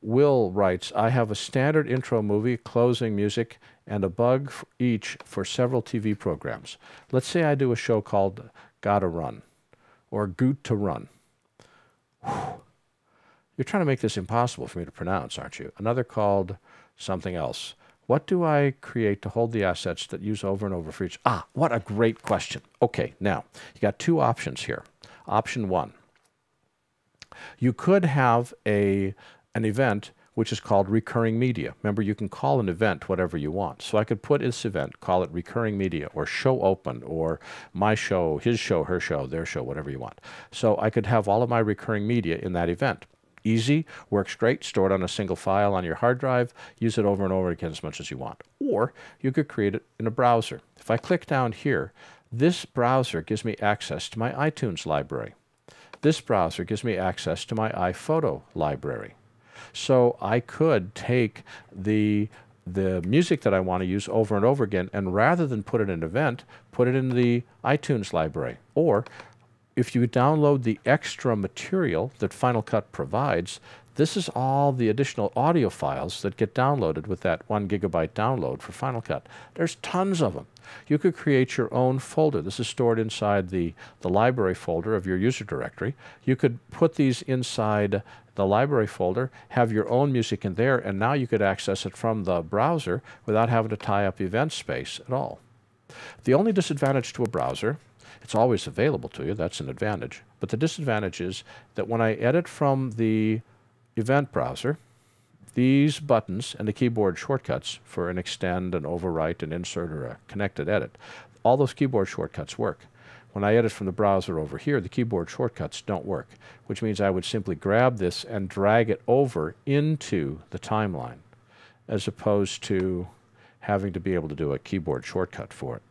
Will writes, I have a standard intro movie, closing music, and a bug each for several TV programs. Let's say I do a show called Gotta Run or Goot to Run. You're trying to make this impossible for me to pronounce, aren't you? Another called something else. What do I create to hold the assets that use over and over for each? Ah, what a great question. Okay, now, you got two options here. Option one, you could have an event which is called recurring media. Remember, you can call an event whatever you want. So I could put this event, call it recurring media, or show open, or my show, his show, her show, their show, whatever you want. So I could have all of my recurring media in that event. Easy, works great, store it on a single file on your hard drive, use it over and over again as much as you want. Or you could create it in a browser. If I click down here, this browser gives me access to my iTunes library. This browser gives me access to my iPhoto library. So I could take the music that I want to use over and over again, and rather than put it in an event, put it in the iTunes library. Or if you download the extra material that Final Cut provides, this is all the additional audio files that get downloaded with that 1 gigabyte download for Final Cut. There's tons of them. You could create your own folder. This is stored inside the library folder of your user directory. You could put these inside the library folder, have your own music in there, and now you could access it from the browser without having to tie up event space at all. The only disadvantage to a browser, it's always available to you, that's an advantage, but the disadvantage is that when I edit from the event browser, these buttons and the keyboard shortcuts for an extend, an overwrite, an insert, or a connected edit, all those keyboard shortcuts work. When I edit from the browser over here, the keyboard shortcuts don't work, which means I would simply grab this and drag it over into the timeline, as opposed to having to be able to do a keyboard shortcut for it.